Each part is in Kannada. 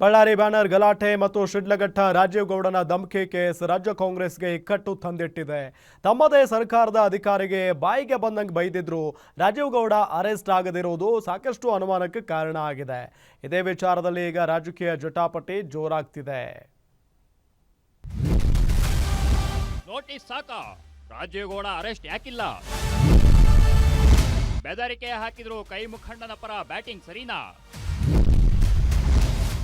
ಬಳ್ಳಾರಿ ಬ್ಯಾನರ್ ಗಲಾಟೆ ಮತ್ತು ಶಿಡ್ಲಘಟ್ಟ ರಾಜೀವ್ ಗೌಡನ ಧಮಕಿ ಕೇಸ್ ರಾಜ್ಯ ಕಾಂಗ್ರೆಸ್ಗೆ ಇಕ್ಕಟ್ಟು ತಂದಿಟ್ಟಿದೆ. ತಮ್ಮದೇ ಸರ್ಕಾರದ ಅಧಿಕಾರಿಗೆ ಬಾಯಿಗೆ ಬಂದಂಗೆ ಬೈದಿದ್ರು ರಾಜೀವ್ ಗೌಡ ಅರೆಸ್ಟ್ ಆಗದಿರುವುದು ಸಾಕಷ್ಟು ಅನುಮಾನಕ್ಕೆ ಕಾರಣ ಆಗಿದೆ. ಇದೇ ವಿಚಾರದಲ್ಲಿ ಈಗ ರಾಜಕೀಯ ಜಟಾಪಟಿ ಜೋರಾಗ್ತಿದೆ. ನೋಟಿಸ್ ಸಾಕ, ರಾಜೀವ್ ಗೌಡ ಅರೆಸ್ಟ್ ಯಾಕಿಲ್ಲ? ಬೆದರಿಕೆ ಹಾಕಿದ್ರು ಕೈ ಮುಖಂಡನ ಪರ ಬ್ಯಾಟಿಂಗ್ ಸರಿನಾ?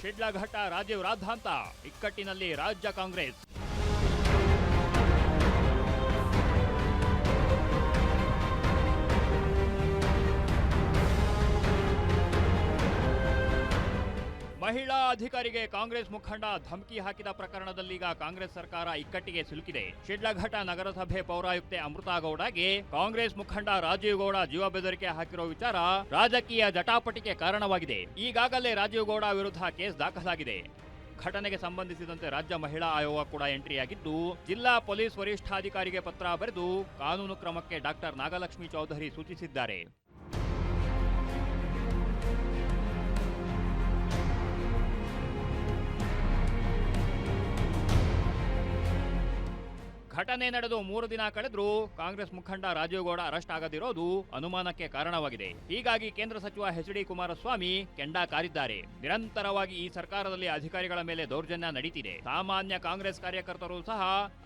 ಶಿಡ್ಲಘಟ್ಟ ರಾಜೀವ್ ರಾದ್ಧಾಂತ, ಇಕ್ಕಟ್ಟಿನಲ್ಲಿ ರಾಜ್ಯ ಕಾಂಗ್ರೆಸ್. ಮಹಿಳಾ ಅಧಿಕಾರಿಗೆ ಕಾಂಗ್ರೆಸ್ ಮುಖಂಡ ಧಮಕಿ ಹಾಕಿದ ಪ್ರಕರಣದಲ್ಲೀಗ ಕಾಂಗ್ರೆಸ್ ಸರ್ಕಾರ ಇಕ್ಕಟ್ಟಿಗೆ ಸಿಲುಕಿದೆ. ಶಿಡ್ಲಘಟ್ಟ ನಗರಸಭೆ ಪೌರಾಯುಕ್ತೆ ಅಮೃತಾ ಗೌಡಗೆ ಕಾಂಗ್ರೆಸ್ ಮುಖಂಡ ರಾಜೀವ್ ಗೌಡ ಜೀವ ಬೆದರಿಕೆ ಹಾಕಿರೋ ವಿಚಾರ ರಾಜಕೀಯ ಜಟಾಪಟಿಗೆ ಕಾರಣವಾಗಿದೆ. ಈಗಾಗಲೇ ರಾಜೀವ್ ಗೌಡ ವಿರುದ್ಧ ಕೇಸ್ ದಾಖಲಾಗಿದೆ. ಘಟನೆಗೆ ಸಂಬಂಧಿಸಿದಂತೆ ರಾಜ್ಯ ಮಹಿಳಾ ಆಯೋಗ ಕೂಡ ಎಂಟ್ರಿಯಾಗಿದ್ದು, ಜಿಲ್ಲಾ ಪೊಲೀಸ್ ವರಿಷ್ಠಾಧಿಕಾರಿಗೆ ಪತ್ರ ಬರೆದು ಕಾನೂನು ಕ್ರಮಕ್ಕೆ ಡಾಕ್ಟರ್ ನಾಗಲಕ್ಷ್ಮಿ ಚೌಧರಿ ಸೂಚಿಸಿದ್ದಾರೆ. ಘಟನೆ ನಡೆದು 3 ದಿನ ಕಳೆದ್ರೂ ಕಾಂಗ್ರೆಸ್ ಮುಖಂಡ ರಾಜೀವ್ ಗೌಡ ಅರೆಸ್ಟ್ ಆಗದಿರೋದು ಅನುಮಾನಕ್ಕೆ ಕಾರಣವಾಗಿದೆ. ಹೀಗಾಗಿ ಕೇಂದ್ರ ಸಚಿವ ಎಚ್.ಡಿ. ಕುಮಾರಸ್ವಾಮಿ ಕೆಂಡ ಕಾರಿದ್ದಾರೆ. ನಿರಂತರವಾಗಿ ಈ ಸರ್ಕಾರದಲ್ಲಿ ಅಧಿಕಾರಿಗಳ ಮೇಲೆ ದೌರ್ಜನ್ಯ ನಡೀತಿದೆ. ಸಾಮಾನ್ಯ ಕಾಂಗ್ರೆಸ್ ಕಾರ್ಯಕರ್ತರು ಸಹ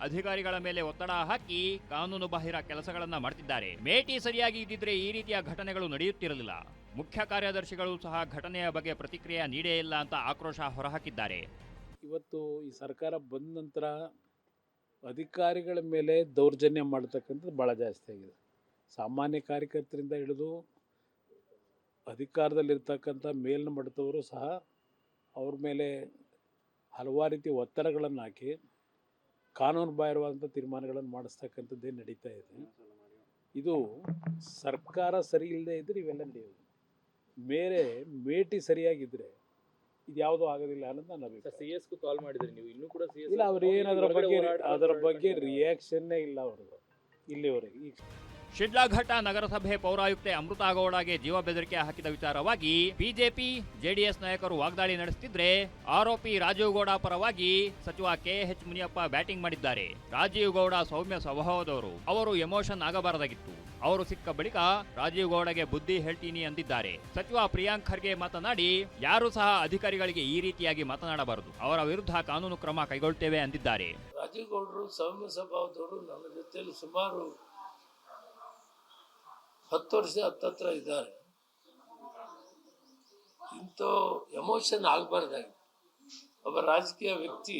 ಅಧಿಕಾರಿಗಳ ಮೇಲೆ ಒತ್ತಡ ಹಾಕಿ ಕಾನೂನು ಬಾಹಿರ ಕೆಲಸಗಳನ್ನ ಮಾಡ್ತಿದ್ದಾರೆ. ಮೇಟಿ ಸರಿಯಾಗಿ ಇದ್ದಿದ್ರೆ ಈ ರೀತಿಯ ಘಟನೆಗಳು ನಡೆಯುತ್ತಿರಲಿಲ್ಲ. ಮುಖ್ಯ ಕಾರ್ಯದರ್ಶಿಗಳು ಸಹ ಘಟನೆಯ ಬಗ್ಗೆ ಪ್ರತಿಕ್ರಿಯೆ ನೀಡೇ ಇಲ್ಲ ಅಂತ ಆಕ್ರೋಶ ಹೊರಹಾಕಿದ್ದಾರೆ. ಇವತ್ತು ಈ ಸರ್ಕಾರ ಬಂದ ನಂತರ ಅಧಿಕಾರಿಗಳ ಮೇಲೆ ದೌರ್ಜನ್ಯ ಮಾಡ್ತಕ್ಕಂಥದ್ದು ಭಾಳ ಜಾಸ್ತಿ ಆಗಿದೆ. ಸಾಮಾನ್ಯ ಕಾರ್ಯಕರ್ತರಿಂದ ಹಿಡಿದು ಅಧಿಕಾರದಲ್ಲಿರ್ತಕ್ಕಂಥ ಮೇಲಿನ ಮಟ್ಟದವರು ಸಹ ಅವ್ರ ಮೇಲೆ ಹಲವಾರು ರೀತಿ ಒತ್ತಡಗಳನ್ನು ಹಾಕಿ ಕಾನೂನು ಬಾಹಿರವಾದಂಥ ತೀರ್ಮಾನಗಳನ್ನು ಮಾಡಿಸ್ತಕ್ಕಂಥದ್ದೇ ನಡೀತಾ ಇದೆ. ಇದು ಸರ್ಕಾರ ಸರಿ ಇಲ್ಲದೆ ಇದ್ದರೆ ಇವೆಲ್ಲ ನಡೆಯೋದು. ಮೇಟಿ ಸರಿಯಾಗಿದ್ದರೆ ಇದು ಯಾವುದೂ ಆಗೋದಿಲ್ಲ ಅನ್ನೋದು ನನ್ನ ಅಭಿಪ್ರಾಯ. CS ಕಾಲ್ ಮಾಡಿದ್ರಿ ನೀವು, ಇನ್ನೂ ಕೂಡ CS ಇಲ್ಲ, ಅವ್ರು ಏನು ಅದರ ಬಗ್ಗೆ ರಿಯಾಕ್ಷನ್ನೇ ಇಲ್ಲ ಅವ್ರದ್ದು ಇಲ್ಲಿವರೆಗೆ. ಶಿಡ್ಲಘಟ್ಟ ನಗರಸಭೆ ಪೌರಾಯುಕ್ತೆ ಅಮೃತಾ ಗೌಡಗೆ ಜೀವ ಬೆದರಿಕೆ ಹಾಕಿದ ವಿಚಾರವಾಗಿ ಬಿಜೆಪಿ ಜೆಡಿಎಸ್ ನಾಯಕರು ವಾಗ್ದಾಳಿ ನಡೆಸುತ್ತಿದ್ರೆ, ಆರೋಪಿ ರಾಜೀವ್ ಗೌಡ ಪರವಾಗಿ ಸಚಿವ KH ಮುನಿಯಪ್ಪ ಬ್ಯಾಟಿಂಗ್ ಮಾಡಿದ್ದಾರೆ. ರಾಜೀವ್ ಗೌಡ ಸೌಮ್ಯ ಸ್ವಭಾವದವರು, ಅವರು ಎಮೋಷನ್ ಆಗಬಾರದಾಗಿತ್ತು. ಅವರು ಸಿಕ್ಕ ಬಳಿಕ ರಾಜೀವ್ ಗೌಡಗೆ ಬುದ್ಧಿ ಹೇಳ್ತೀನಿ ಅಂದಿದ್ದಾರೆ. ಸಚಿವ ಪ್ರಿಯಾಂಕ್ ಖರ್ಗೆ ಮಾತನಾಡಿ, ಯಾರು ಸಹ ಅಧಿಕಾರಿಗಳಿಗೆ ಈ ರೀತಿಯಾಗಿ ಮಾತನಾಡಬಾರದು, ಅವರ ವಿರುದ್ಧ ಕಾನೂನು ಕ್ರಮ ಕೈಗೊಳ್ಳುತ್ತೇವೆ ಅಂದಿದ್ದಾರೆ. ರಾಜೀವ್ ಗೌಡರು ಸೌಮ್ಯ ಸ್ವಭಾವದವರು ನನ್ನ ಜೊತೆಯಲ್ಲಿ ಸುಮಾರು 10 ವರ್ಷ ಹತ್ತತ್ರ ಇದ್ದಾರೆ. ಇಂಥ ಎಮೋಷನ್ ಆಗಬಾರ್ದಾಗಿತ್ತು. ಒಬ್ಬ ರಾಜಕೀಯ ವ್ಯಕ್ತಿ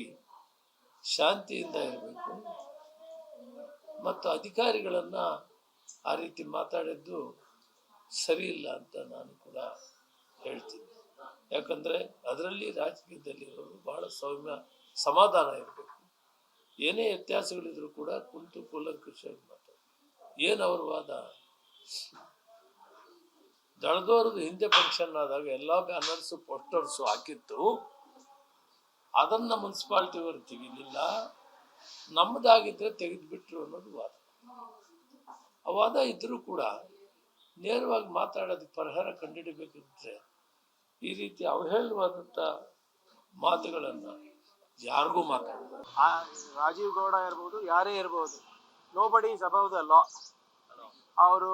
ಶಾಂತಿಯಿಂದ ಇರಬೇಕು ಮತ್ತು ಅಧಿಕಾರಿಗಳನ್ನು ಆ ರೀತಿ ಮಾತಾಡಿದ್ದು ಸರಿ ಇಲ್ಲ ಅಂತ ನಾನು ಕೂಡ ಹೇಳ್ತೀನಿ. ಯಾಕಂದರೆ ಅದರಲ್ಲಿ ರಾಜಕೀಯದಲ್ಲಿರೋರು ಭಾಳ ಸೌಮ್ಯ ಸಮಾಧಾನ ಇರಬೇಕು. ಏನೇ ವ್ಯತ್ಯಾಸಗಳಿದ್ರು ಕೂಡ ಕುಂತು ಕೂಲಂಕಷವಾಗಿ ಮಾತಾಡಿ. ಏನು ಅವ್ರ ವಾದ? ದಳದವ್ರದ್ದು ಹಿಂದೆ ಫಂಕ್ಷನ್ ಆದಾಗ ಎಲ್ಲ ಬ್ಯಾನರ್ಸು ಪೋಸ್ಟರ್ಸು ಹಾಕಿತ್ತು, ಅದನ್ನು ಮುನ್ಸಿಪಾಲ್ಟಿಯವರು ತೆಗಿಲಿಲ್ಲ, ನಮ್ಮದಾಗಿದ್ದರೆ ತೆಗೆದುಬಿಟ್ರು ಅನ್ನೋದು ವಾದ. ಆ ವಾದ ಇದ್ದರೂ ಕೂಡ ನೇರವಾಗಿ ಮಾತಾಡೋದಕ್ಕೆ ಪರಿಹಾರ ಕಂಡುಹಿಡಬೇಕಿದ್ರೆ ಈ ರೀತಿ ಅವಹೇಳನವಾದಂಥ ಮಾತುಗಳನ್ನು ಯಾರಿಗೂ ಮಾತಾಡೋದು. ರಾಜೀವ್ ಗೌಡ ಇರ್ಬೋದು, ಯಾರೇ ಇರ್ಬೋದು, nobody is above the law. ಅವರು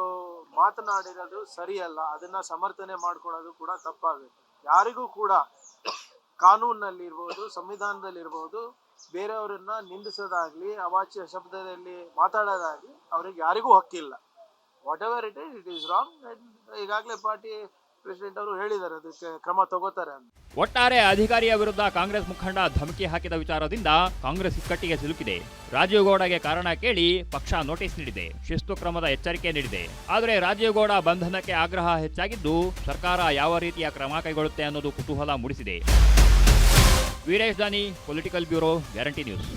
ಮಾತನಾಡಿರೋದು ಸರಿಯಲ್ಲ, ಅದನ್ನ ಸಮರ್ಥನೆ ಮಾಡ್ಕೊಳ್ಳೋದು ಕೂಡ ತಪ್ಪಾಗುತ್ತೆ. ಯಾರಿಗೂ ಕೂಡ ಕಾನೂನಿನಲ್ಲಿರ್ಬೋದು, ಸಂವಿಧಾನದಲ್ಲಿರ್ಬೋದು, ಬೇರೆಯವರನ್ನ ನಿಂದಿಸೋದಾಗ್ಲಿ, ಅವಾಚ್ಯ ಶಬ್ದದಲ್ಲಿ ಮಾತಾಡೋದಾಗ್ಲಿ ಅವ್ರಿಗೆ ಯಾರಿಗೂ ಹಕ್ಕಿಲ್ಲ. What ever it is wrong. ಈಗಾಗಲೇ ಪಾರ್ಟಿ ಪ್ರೆಸಿಡೆಂಟ್ ಅವರು ಹೇಳಿದ್ದಾರೆ ಅದಕ್ಕೆ ಕ್ರಮ ತಗೋತಾರೆ ಅಂತ. ಒಟ್ಟಾರೆ ಅಧಿಕಾರಿಯ ವಿರುದ್ಧ ಕಾಂಗ್ರೆಸ್ ಮುಖಂಡ ಧಮಕಿ ಹಾಕಿದ ವಿಚಾರದಿಂದ ಕಾಂಗ್ರೆಸ್ ಇಕ್ಕಟ್ಟಿಗೆ ಸಿಲುಕಿದೆ. ರಾಜೀವ್ ಗೌಡಗೆ ಕಾರಣ ಕೇಳಿ ಪಕ್ಷ ನೋಟಿಸ್ ನೀಡಿದೆ, ಶಿಸ್ತು ಕ್ರಮದ ಎಚ್ಚರಿಕೆ ನೀಡಿದೆ. ಆದರೆ ರಾಜೀವ್ ಗೌಡ ಬಂಧನಕ್ಕೆ ಆಗ್ರಹ ಹೆಚ್ಚಾಗಿದ್ದು, ಸರ್ಕಾರ ಯಾವ ರೀತಿಯ ಕ್ರಮ ಕೈಗೊಳ್ಳುತ್ತೆ ಅನ್ನೋದು ಕುತೂಹಲ ಮೂಡಿಸಿದೆ. ವೀರೇಶ್ ದಾನಿ, ಪೊಲಿಟಿಕಲ್ ಬ್ಯೂರೋ, ಗ್ಯಾರಂಟಿ ನ್ಯೂಸ್.